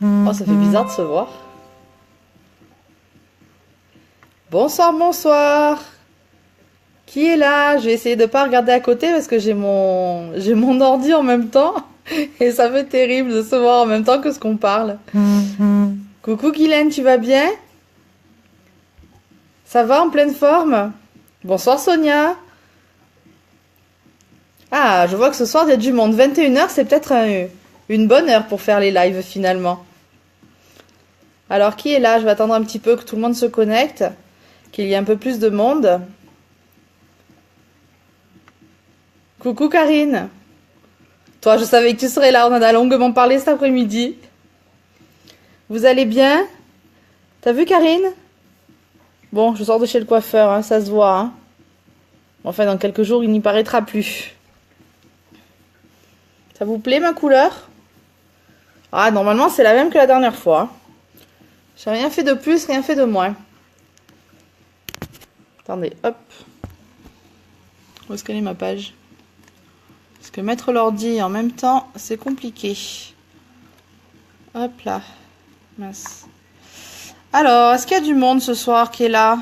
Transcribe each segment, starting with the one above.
Oh, ça fait bizarre de se voir. Bonsoir, bonsoir. Qui est là? Je vais essayer de pas regarder à côté parce que j'ai mon ordi en même temps et ça fait terrible de se voir en même temps que ce qu'on parle. Coucou Guylaine, tu vas bien? Ça va en pleine forme? Bonsoir Sonia. Ah, je vois que ce soir il y a du monde. 21h, c'est peut-être une bonne heure pour faire les lives finalement. Alors qui est là? Je vais attendre un petit peu que tout le monde se connecte, qu'il y ait un peu plus de monde. Coucou Karine. Toi, je savais que tu serais là, on en a longuement parlé cet après-midi. Vous allez bien? T'as vu Karine? Bon, je sors de chez le coiffeur, hein, ça se voit. Hein. Enfin, dans quelques jours, il n'y paraîtra plus. Ça vous plaît ma couleur? Ah, normalement, c'est la même que la dernière fois. Hein. J'ai rien fait de plus, rien fait de moins. Attendez, hop. Où est-ce qu'elle est ma page? Parce que mettre l'ordi en même temps, c'est compliqué. Hop là. Mince. Alors, est-ce qu'il y a du monde ce soir qui est là?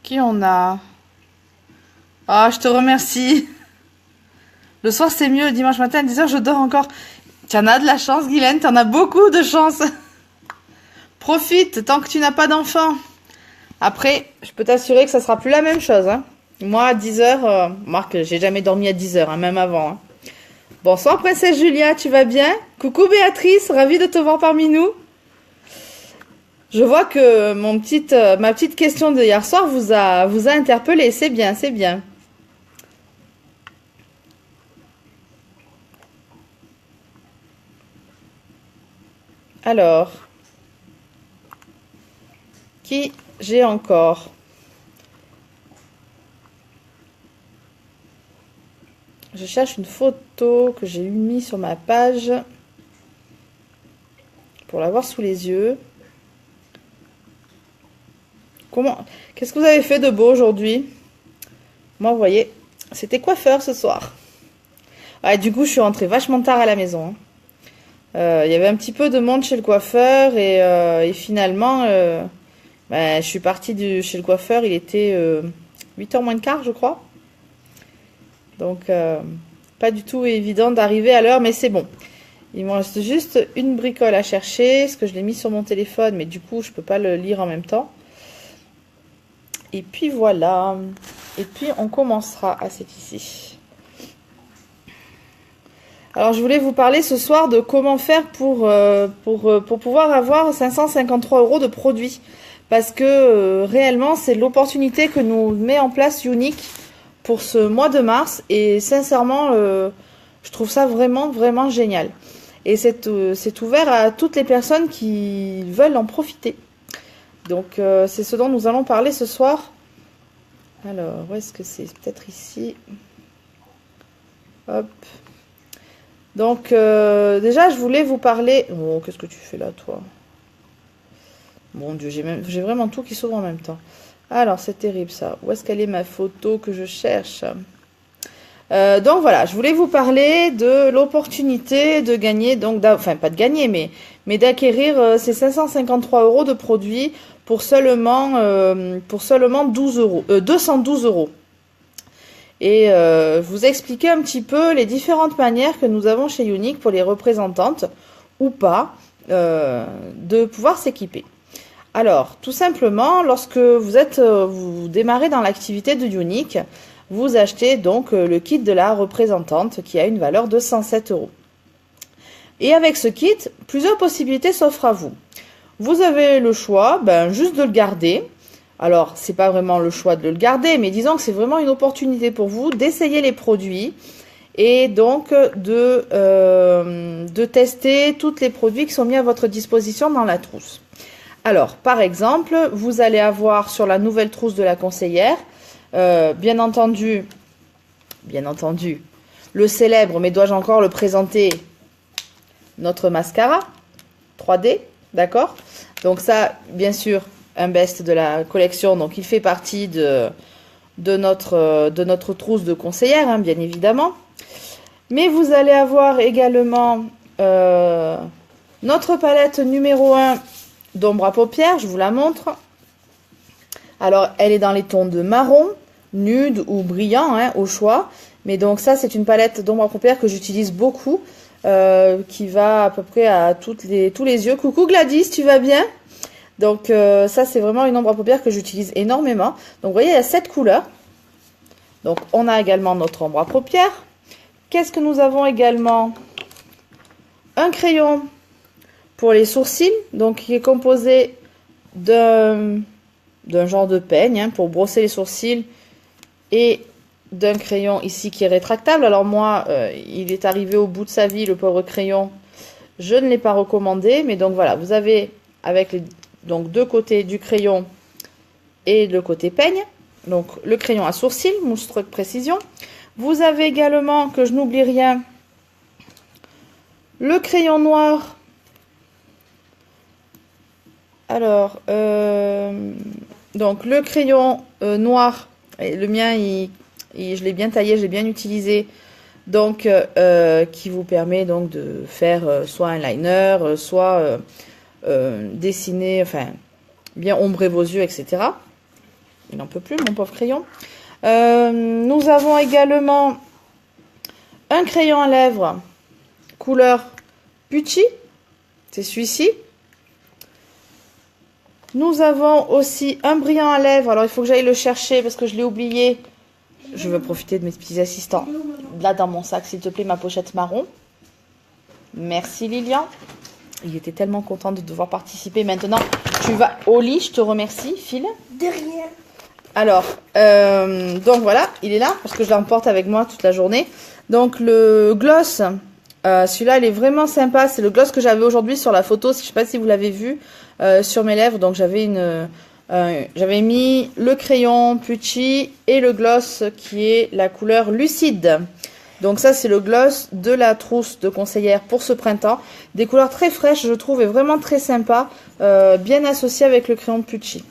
Qui on a? Ah, je te remercie. Le soir, c'est mieux. Le dimanche matin à 10h, je dors encore. Tu en as de la chance, Guylaine. Tu en as beaucoup de chance. Profite tant que tu n'as pas d'enfant. Après, je peux t'assurer que ça sera plus la même chose. Hein. Moi, à 10h, remarque, j'ai jamais dormi à 10h, hein, même avant. Hein. Bonsoir, princesse Julia, tu vas bien? Coucou Béatrice, ravie de te voir parmi nous. Je vois que ma petite question de hier soir vous a interpellé. C'est bien, c'est bien. Alors, qui j'ai encore? Je cherche une photo que j'ai mise sur ma page pour l'avoir sous les yeux. Qu'est-ce que vous avez fait de beau aujourd'hui? Moi, vous voyez, c'était coiffeur ce soir. Ah, du coup, je suis rentrée vachement tard à la maison. Il y avait un petit peu de monde chez le coiffeur et finalement, je suis partie chez le coiffeur. Il était 8h moins le quart, je crois. Donc, pas du tout évident d'arriver à l'heure, mais c'est bon. Il me reste juste une bricole à chercher, parce que je l'ai mis sur mon téléphone, mais du coup, je peux pas le lire en même temps. Et puis voilà. Et puis, on commencera. Ah, c'est ici. Alors, je voulais vous parler ce soir de comment faire pour pouvoir avoir 553 € de produits. Parce que réellement, c'est l'opportunité que nous met en place Unique pour ce mois de mars. Et sincèrement, je trouve ça vraiment, vraiment génial. Et c'est ouvert à toutes les personnes qui veulent en profiter. Donc, c'est ce dont nous allons parler ce soir. Alors, où est-ce que c'est? Peut-être ici. Hop. Donc, déjà, je voulais vous parler... Oh, qu'est-ce que tu fais là, toi? Mon Dieu, j'ai vraiment tout qui s'ouvre en même temps. Alors, c'est terrible, ça. Où est-ce qu'elle est ma photo que je cherche? Donc, voilà, je voulais vous parler de l'opportunité de gagner, donc, enfin, pas de gagner, mais d'acquérir ces 553 € de produits pour seulement 212 €. Et vous expliquer un petit peu les différentes manières que nous avons chez Unique pour les représentantes ou pas de pouvoir s'équiper. Alors, tout simplement, lorsque vous démarrez dans l'activité de Unique, vous achetez donc le kit de la représentante qui a une valeur de 107 €. Et avec ce kit, plusieurs possibilités s'offrent à vous. Vous avez le choix, juste de le garder. Alors, c'est pas vraiment le choix de le garder, mais disons que c'est vraiment une opportunité pour vous d'essayer les produits et donc de tester tous les produits qui sont mis à votre disposition dans la trousse. Alors, par exemple, vous allez avoir sur la nouvelle trousse de la conseillère, bien entendu, le célèbre, mais dois-je encore le présenter, notre mascara 3D, d'accord? Donc ça, bien sûr, un best de la collection, donc il fait partie de notre trousse de conseillère, hein, bien évidemment. Mais vous allez avoir également notre palette numéro 1 d'ombre à paupières, je vous la montre. Alors, elle est dans les tons de marron, nude ou brillant, hein, au choix. Mais donc ça, c'est une palette d'ombre à paupières que j'utilise beaucoup, qui va à peu près à tous les yeux. Coucou Gladys, tu vas bien? Donc ça, c'est vraiment une ombre à paupières que j'utilise énormément. Donc vous voyez, il y a 7 couleurs. Donc on a également notre ombre à paupières. Qu'est-ce que nous avons également? Un crayon pour les sourcils, donc qui est composé d'un genre de peigne, hein, pour brosser les sourcils, et d'un crayon ici qui est rétractable. Alors moi, il est arrivé au bout de sa vie, le pauvre crayon. Je ne l'ai pas recommandé, mais donc voilà, vous avez avec les donc deux côtés du crayon et le côté peigne. Donc le crayon à sourcils, Mousse Truc Précision. Vous avez également, que je n'oublie rien, le crayon noir. Alors, donc le crayon noir, et le mien, je l'ai bien taillé, je l'ai bien utilisé. Donc, qui vous permet donc de faire soit un liner, soit dessiner, enfin, bien ombrer vos yeux, etc. Il n'en peut plus, mon pauvre crayon. Nous avons également un crayon à lèvres couleur Pucci, c'est celui-ci. Nous avons aussi un brillant à lèvres, alors il faut que j'aille le chercher parce que je l'ai oublié. Je veux profiter de mes petits assistants. Là dans mon sac, s'il te plaît, ma pochette marron. Merci Lilian. Il était tellement content de devoir participer. Maintenant, tu vas au lit, je te remercie. Phil. De rien. Alors, donc voilà, il est là parce que je l'emporte avec moi toute la journée. Donc le gloss, celui-là, il est vraiment sympa. C'est le gloss que j'avais aujourd'hui sur la photo. Je ne sais pas si vous l'avez vu sur mes lèvres. Donc j'avais mis le crayon Pucci et le gloss qui est la couleur lucide. Donc ça, c'est le gloss de la trousse de conseillère pour ce printemps. Des couleurs très fraîches, je trouve, et vraiment très sympa, bien associé avec le crayon Pucci.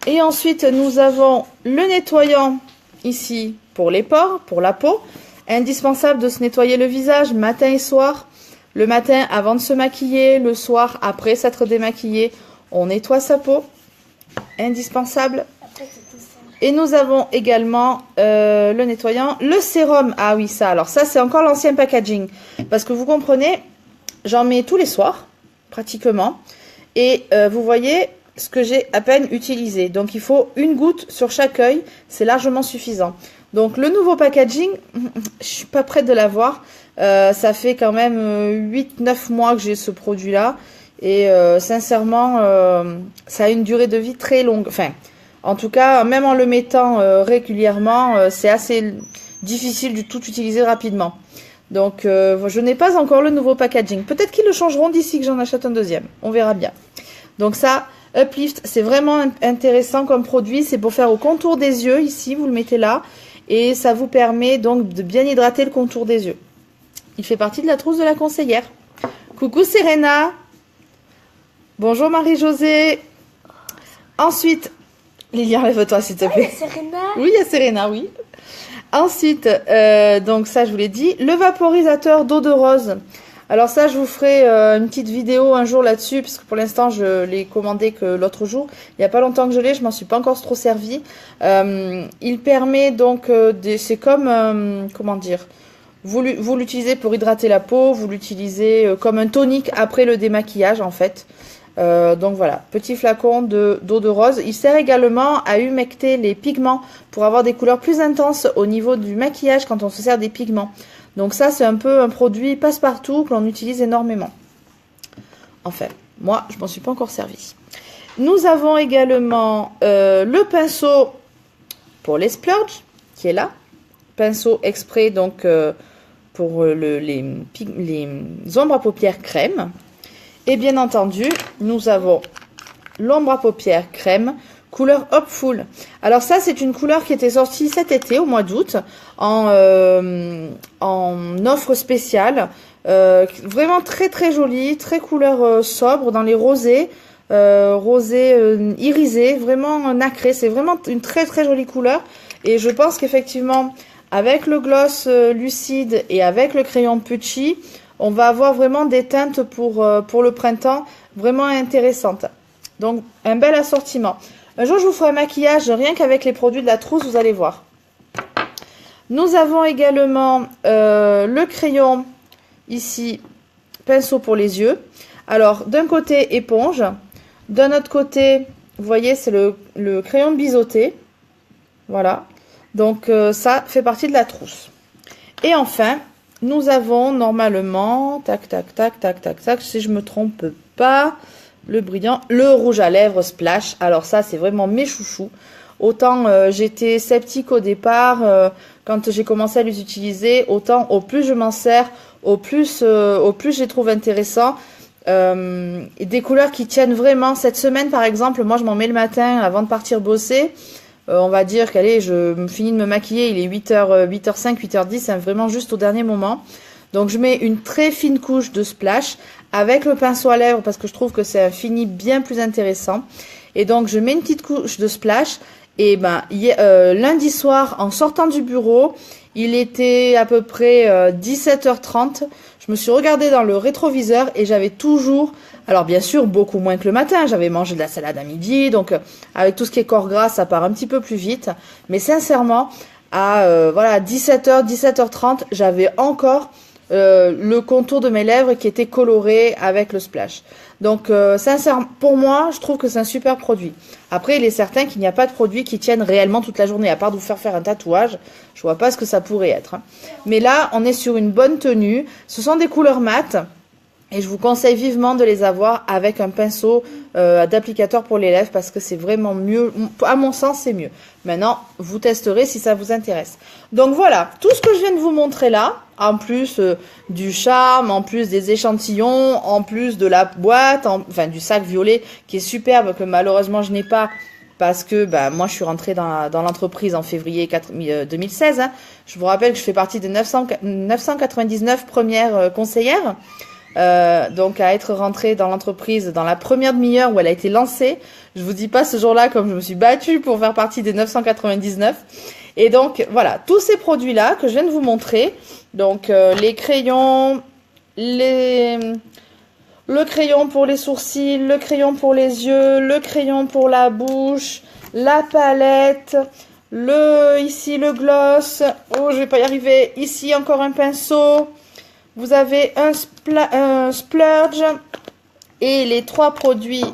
Et ensuite, nous avons le nettoyant ici pour les pores, pour la peau. Indispensable de se nettoyer le visage matin et soir. Le matin avant de se maquiller, le soir après s'être démaquillé, on nettoie sa peau. Indispensable. Et nous avons également le nettoyant, le sérum. Ah oui, ça, alors ça, c'est encore l'ancien packaging. Parce que vous comprenez, j'en mets tous les soirs, pratiquement. Et vous voyez ce que j'ai à peine utilisé. Donc, il faut une goutte sur chaque œil. C'est largement suffisant. Donc, le nouveau packaging, je suis pas prête de l'avoir. Ça fait quand même 8-9 mois que j'ai ce produit-là. Et sincèrement, ça a une durée de vie très longue. Enfin, en tout cas, même en le mettant régulièrement, c'est assez difficile de tout utiliser rapidement. Donc, je n'ai pas encore le nouveau packaging. Peut-être qu'ils le changeront d'ici que j'en achète un deuxième. On verra bien. Donc ça, Uplift, c'est vraiment intéressant comme produit. C'est pour faire au contour des yeux. Ici, vous le mettez là. Et ça vous permet donc de bien hydrater le contour des yeux. Il fait partie de la trousse de la conseillère. Coucou Serena. Bonjour Marie-Josée. Ensuite, Lilian, lève-toi s'il te plaît. Ah, Serena. Oui, il y a Serena, oui. Ensuite, donc ça je vous l'ai dit, le vaporisateur d'eau de rose. Alors ça, je vous ferai une petite vidéo un jour là-dessus, parce que pour l'instant, je l'ai commandé que l'autre jour. Il n'y a pas longtemps que je l'ai, je m'en suis pas encore trop servi. Il permet donc, c'est comme, comment dire, vous l'utilisez pour hydrater la peau, vous l'utilisez comme un tonique après le démaquillage en fait. Donc voilà, petit flacon d'eau de rose. Il sert également à humecter les pigments pour avoir des couleurs plus intenses au niveau du maquillage quand on se sert des pigments. Donc ça, c'est un peu un produit passe-partout que l'on utilise énormément. Enfin, moi, je m'en suis pas encore servi. Nous avons également le pinceau pour les splurges, qui est là. Pinceau exprès donc pour les ombres à paupières crème. Et bien entendu, nous avons l'ombre à paupières crème, couleur Hopeful. Alors ça, c'est une couleur qui était sortie cet été, au mois d'août, en offre spéciale. Vraiment très très jolie, très couleur sobre, dans les rosés. rosé irisé, vraiment nacré. C'est vraiment une très très jolie couleur. Et je pense qu'effectivement, avec le gloss lucide et avec le crayon Pucci, on va avoir vraiment des teintes pour le printemps vraiment intéressantes. Donc, un bel assortiment. Un jour, je vous ferai un maquillage rien qu'avec les produits de la trousse, vous allez voir. Nous avons également le crayon, ici, pinceau pour les yeux. Alors, d'un côté, éponge. D'un autre côté, vous voyez, c'est le crayon biseauté. Voilà. Donc, ça fait partie de la trousse. Et enfin, nous avons normalement, tac, tac, tac, tac, tac, tac, si je me trompe pas, le brillant, le rouge à lèvres Splash. Alors ça, c'est vraiment mes chouchous. Autant j'étais sceptique au départ quand j'ai commencé à les utiliser, autant au plus je m'en sers, au plus je les trouve intéressants. Des couleurs qui tiennent vraiment. Cette semaine, par exemple, moi je m'en mets le matin avant de partir bosser. On va dire qu'allez, je finis de me maquiller, il est 8h, 8h05, 8h10, hein, vraiment juste au dernier moment. Donc je mets une très fine couche de Splash avec le pinceau à lèvres parce que je trouve que c'est un fini bien plus intéressant. Et donc je mets une petite couche de Splash et ben lundi soir en sortant du bureau, il était à peu près 17h30. Je me suis regardée dans le rétroviseur et j'avais toujours, alors bien sûr beaucoup moins que le matin, j'avais mangé de la salade à midi, donc avec tout ce qui est corps gras, ça part un petit peu plus vite. Mais sincèrement, à voilà 17h, 17h30, j'avais encore le contour de mes lèvres qui était coloré avec le Splash. Donc sincèrement, pour moi, je trouve que c'est un super produit. Après, il est certain qu'il n'y a pas de produits qui tiennent réellement toute la journée, à part de vous faire un tatouage. Je vois pas ce que ça pourrait être. Mais là, on est sur une bonne tenue. Ce sont des couleurs mates. Et je vous conseille vivement de les avoir avec un pinceau d'applicateur pour les lèvres parce que c'est vraiment mieux. À mon sens, c'est mieux. Maintenant, vous testerez si ça vous intéresse. Donc voilà, tout ce que je viens de vous montrer là, en plus du charme, en plus des échantillons, en plus de la boîte, enfin du sac violet qui est superbe que malheureusement je n'ai pas parce que moi je suis rentrée dans l'entreprise en février 2016. Hein. Je vous rappelle que je fais partie des 999 premières conseillères. Donc à être rentrée dans l'entreprise dans la première demi-heure où elle a été lancée. Je vous dis pas ce jour-là comme je me suis battue pour faire partie des 999. Et donc voilà, tous ces produits-là que je viens de vous montrer, donc les crayons, le crayon pour les sourcils, le crayon pour les yeux, le crayon pour la bouche, la palette, ici le gloss, oh je vais pas y arriver, ici encore un pinceau. Vous avez un splurge et les 3 produits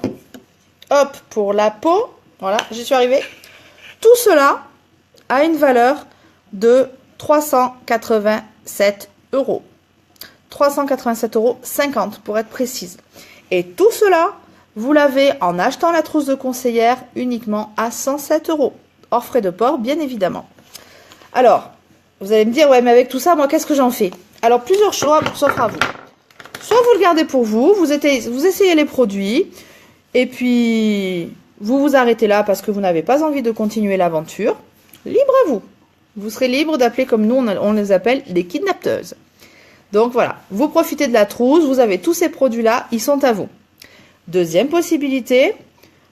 hop pour la peau. Voilà, j'y suis arrivée. Tout cela a une valeur de 387 €. 387,50 € pour être précise. Et tout cela, vous l'avez en achetant la trousse de conseillère uniquement à 107 €. Hors frais de port, bien évidemment. Alors, vous allez me dire, ouais, mais avec tout ça, moi, qu'est-ce que j'en fais? Alors, plusieurs choix s'offrent à vous. Soit vous le gardez pour vous, vous essayez les produits, et puis vous vous arrêtez là parce que vous n'avez pas envie de continuer l'aventure. Libre à vous. Vous serez libre d'appeler comme nous, on les appelle les kidnappeuses. Donc voilà, vous profitez de la trousse, vous avez tous ces produits-là, ils sont à vous. Deuxième possibilité,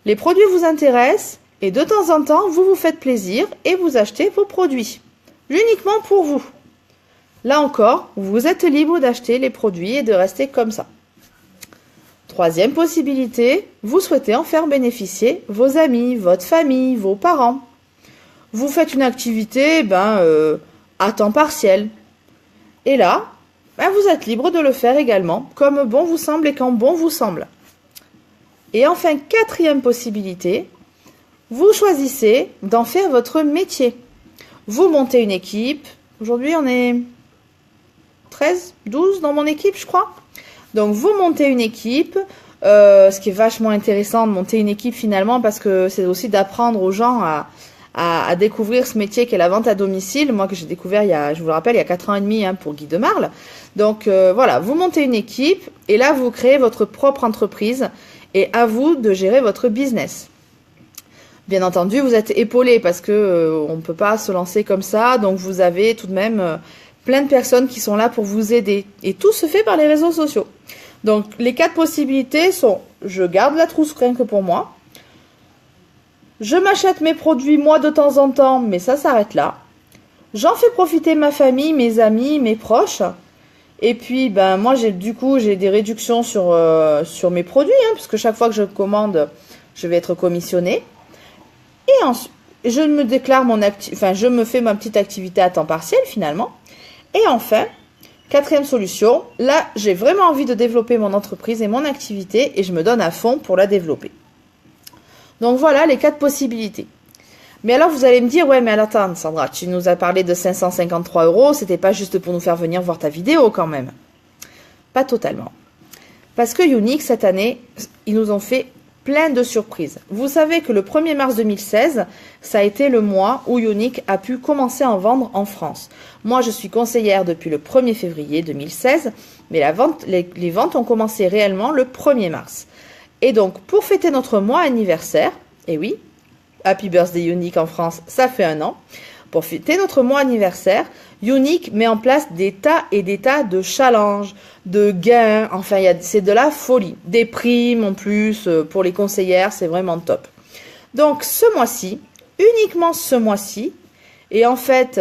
les produits vous intéressent, et de temps en temps, vous vous faites plaisir et vous achetez vos produits. Uniquement pour vous. Là encore, vous êtes libre d'acheter les produits et de rester comme ça. Troisième possibilité, vous souhaitez en faire bénéficier vos amis, votre famille, vos parents. Vous faites une activité à temps partiel. Et là, vous êtes libre de le faire également, comme bon vous semble et quand bon vous semble. Et enfin, quatrième possibilité, vous choisissez d'en faire votre métier. Vous montez une équipe. Aujourd'hui, on est 13, 12 dans mon équipe, je crois. Donc, vous montez une équipe, ce qui est vachement intéressant de monter une équipe finalement, parce que c'est aussi d'apprendre aux gens à découvrir ce métier qu'est la vente à domicile. Moi, que j'ai découvert, je vous le rappelle, il y a 4 ans et demi pour Guy de Marle. Donc, voilà, vous montez une équipe, et là, vous créez votre propre entreprise, et à vous de gérer votre business. Bien entendu, vous êtes épaulé parce que on ne peut pas se lancer comme ça, donc vous avez tout de même plein de personnes qui sont là pour vous aider. Et tout se fait par les réseaux sociaux. Donc, les 4 possibilités sont, je garde la trousse rien que pour moi. Je m'achète mes produits moi de temps en temps, mais ça s'arrête là. J'en fais profiter ma famille, mes amis, mes proches. Et puis, ben, moi, j'ai des réductions sur mes produits, hein, parce que chaque fois que je commande, je vais être commissionnée. Et ensuite, je me déclare je me fais ma petite activité à temps partiel, finalement. Et enfin, 4e solution, là, j'ai vraiment envie de développer mon entreprise et mon activité, et je me donne à fond pour la développer. Donc, voilà les 4 possibilités. Mais alors, vous allez me dire, ouais, mais attends, Sandra, tu nous as parlé de 553 €, c'était pas juste pour nous faire venir voir ta vidéo quand même. Pas totalement. Parce que Younique, cette année, ils nous ont fait plein de surprises. Vous savez que le 1er mars 2016, ça a été le mois où Younique a pu commencer à en vendre en France. Moi, je suis conseillère depuis le 1er février 2016, mais les ventes ont commencé réellement le 1er mars. Et donc, pour fêter notre mois anniversaire, et oui, Happy Birthday Younique en France, ça fait 1 an. Pour fêter notre mois anniversaire, Younique met en place des tas et des tas de challenges, de gains, enfin c'est de la folie. Des primes en plus pour les conseillères, c'est vraiment top. Donc ce mois-ci, uniquement ce mois-ci, et en fait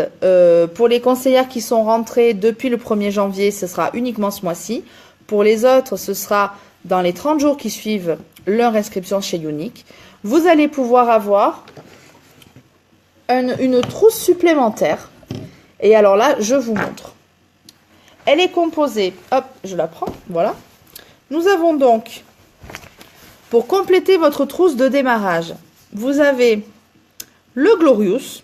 pour les conseillères qui sont rentrées depuis le 1er janvier, ce sera uniquement ce mois-ci. Pour les autres, ce sera dans les 30 jours qui suivent leur inscription chez Younique. Vous allez pouvoir avoir une trousse supplémentaire. Et alors là, je vous montre. Elle est composée, hop, je la prends, voilà. Nous avons donc, pour compléter votre trousse de démarrage, vous avez le Glorious,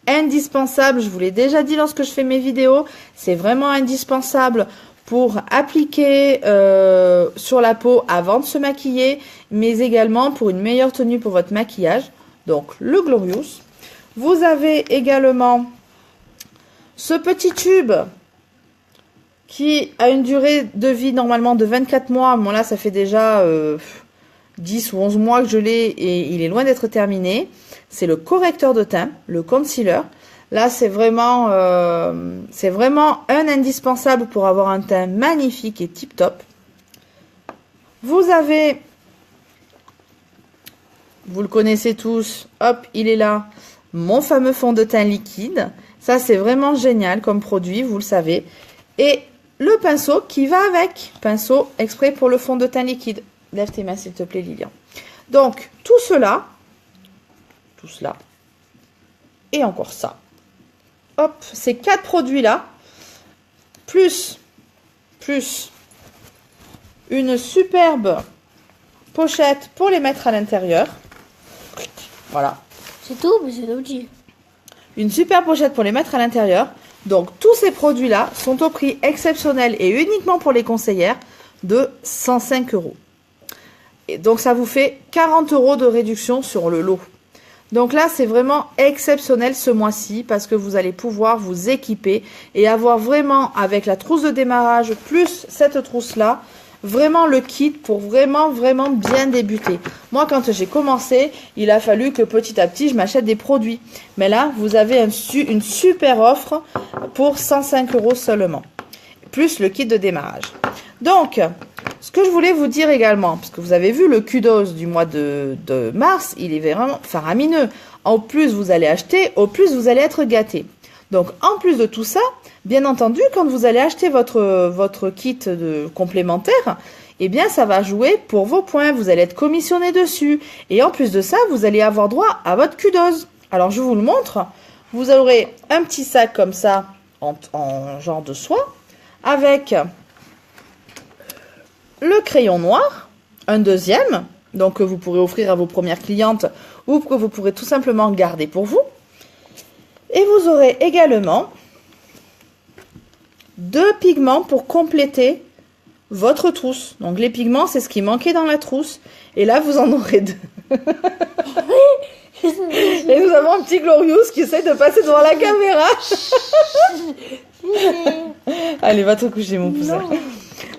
indispensable, je vous l'ai déjà dit lorsque je fais mes vidéos, c'est vraiment indispensable pour appliquer sur la peau avant de se maquiller, mais également pour une meilleure tenue pour votre maquillage. Donc le Glorious. Vous avez également ce petit tube qui a une durée de vie normalement de 24 mois. Moi là, ça fait déjà 10 ou 11 mois que je l'ai et il est loin d'être terminé. C'est le correcteur de teint, le concealer. Là, c'est vraiment un indispensable pour avoir un teint magnifique et tip top. Vous avez, vous le connaissez tous, hop, il est là, mon fameux fond de teint liquide. Ça, c'est vraiment génial comme produit, vous le savez. Et le pinceau qui va avec, pinceau exprès pour le fond de teint liquide. Lève tes mains, s'il te plaît, Lilian. Donc, tout cela, et encore ça. Hop, ces 4 produits-là, plus une superbe pochette pour les mettre à l'intérieur. Voilà. C'est tout, mais c'est petit. Une super pochette pour les mettre à l'intérieur. Donc, tous ces produits-là sont au prix exceptionnel et uniquement pour les conseillères de 105 €. Et donc, ça vous fait 40 € de réduction sur le lot. Donc là, c'est vraiment exceptionnel ce mois-ci parce que vous allez pouvoir vous équiper et avoir vraiment, avec la trousse de démarrage plus cette trousse-là, vraiment le kit pour vraiment bien débuter. Moi, quand j'ai commencé, il a fallu que petit à petit, je m'achète des produits. Mais là, vous avez une super offre pour 105 € seulement, plus le kit de démarrage. Donc, ce que je voulais vous dire également, parce que vous avez vu le kudos du mois de mars, il est vraiment faramineux. En plus, vous allez acheter, au plus vous allez être gâté. Donc, en plus de tout ça, bien entendu, quand vous allez acheter votre kit complémentaire, eh bien, ça va jouer pour vos points. Vous allez être commissionné dessus. Et en plus de ça, vous allez avoir droit à votre kudos. Alors, je vous le montre. Vous aurez un petit sac comme ça, en genre de soie, avec le crayon noir, un deuxième, donc que vous pourrez offrir à vos premières clientes ou que vous pourrez tout simplement garder pour vous. Et vous aurez également 2 pigments pour compléter votre trousse. Donc les pigments, c'est ce qui manquait dans la trousse. Et là, vous en aurez 2. Et nous avons un petit Glorious qui essaie de passer devant la caméra. Allez, va te coucher, mon poussin.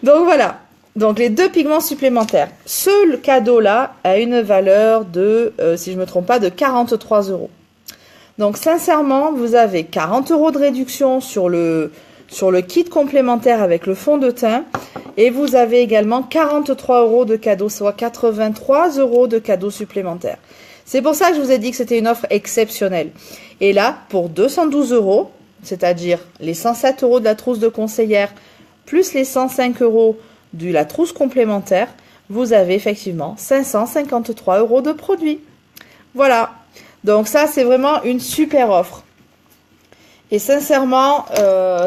Donc voilà. Donc les 2 pigments supplémentaires. Ce cadeau-là a une valeur de, si je ne me trompe pas, de 43 €. Donc sincèrement, vous avez 40 € de réduction sur le kit complémentaire avec le fond de teint. Et vous avez également 43 € de cadeaux, soit 83 € de cadeaux supplémentaires. C'est pour ça que je vous ai dit que c'était une offre exceptionnelle. Et là, pour 212 €, c'est-à-dire les 107 € de la trousse de conseillère, plus les 105 € de la trousse complémentaire, vous avez effectivement 553 € de produits. Voilà. Donc ça, c'est vraiment une super offre. Et sincèrement,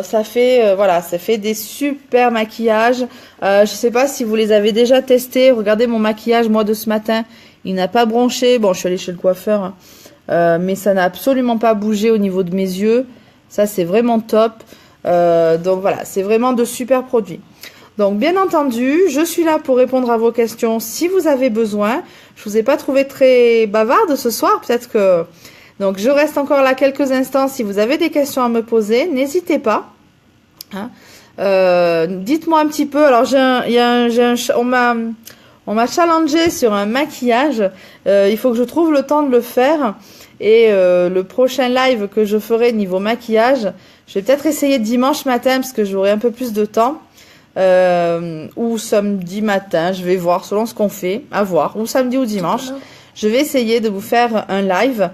ça fait des super maquillages. Je sais pas si vous les avez déjà testés. Regardez mon maquillage, moi, de ce matin. Il n'a pas bronché. Bon, je suis allée chez le coiffeur, hein. Mais ça n'a absolument pas bougé au niveau de mes yeux. Ça, c'est vraiment top. Donc voilà, c'est vraiment de super produits. Donc bien entendu, je suis là pour répondre à vos questions si vous avez besoin. Je vous ai pas trouvé très bavarde ce soir, peut-être que... Donc je reste encore là quelques instants. Si vous avez des questions à me poser, n'hésitez pas. Hein. Dites-moi un petit peu. Alors on m'a challengé sur un maquillage. Il faut que je trouve le temps de le faire. Et le prochain live que je ferai niveau maquillage, je vais peut-être essayer dimanche matin parce que j'aurai un peu plus de temps. Ou samedi matin, je vais voir selon ce qu'on fait, à voir, ou samedi ou dimanche. Je vais essayer de vous faire un live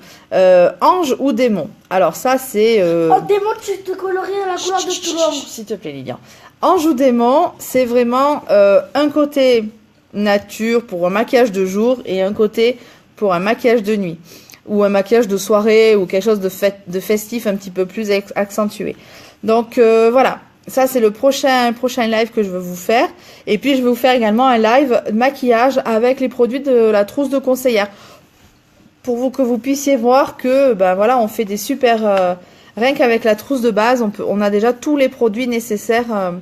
ange ou démon. Alors ça c'est... Oh démon, tu te colories à la couleur de Toulon. S'il te plaît Lilian. Ange ou démon, c'est vraiment un côté nature pour un maquillage de jour et un côté pour un maquillage de nuit. Ou un maquillage de soirée ou quelque chose de festif un petit peu plus accentué. Donc voilà. Ça, c'est le prochain live que je vais vous faire. Et puis, je vais vous faire également un live maquillage avec les produits de la trousse de conseillère. Pour que vous puissiez voir que, ben voilà, on fait des super... rien qu'avec la trousse de base, on a déjà tous les produits nécessaires à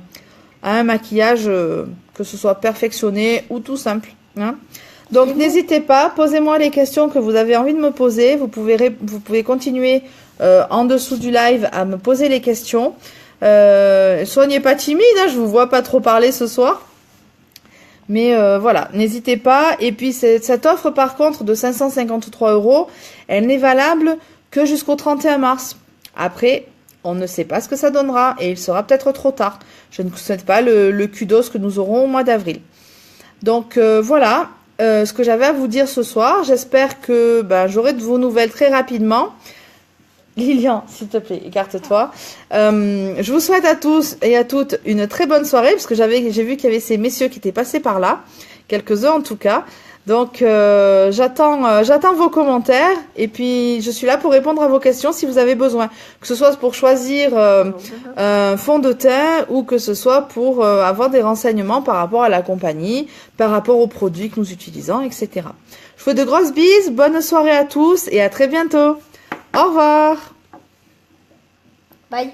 un maquillage, que ce soit perfectionné ou tout simple. Hein. Donc, n'hésitez pas, posez-moi les questions que vous avez envie de me poser. Vous pouvez continuer en dessous du live à me poser les questions. Soignez pas timide, hein, je vous vois pas trop parler ce soir. Mais voilà, n'hésitez pas. Et puis cette offre par contre de 553 €, elle n'est valable que jusqu'au 31 mars. Après, on ne sait pas ce que ça donnera et il sera peut-être trop tard. Je ne vous souhaite pas le kudos que nous aurons au mois d'avril. Donc voilà ce que j'avais à vous dire ce soir. J'espère que j'aurai de vos nouvelles très rapidement. Lilian, s'il te plaît, écarte-toi. Je vous souhaite à tous et à toutes une très bonne soirée, parce que j'ai vu qu'il y avait ces messieurs qui étaient passés par là, quelques-uns en tout cas. Donc j'attends vos commentaires et puis je suis là pour répondre à vos questions si vous avez besoin, que ce soit pour choisir un fond de teint ou que ce soit pour avoir des renseignements par rapport à la compagnie, par rapport aux produits que nous utilisons, etc. Je vous fais de grosses bises, bonne soirée à tous et à très bientôt. Au revoir. Bye.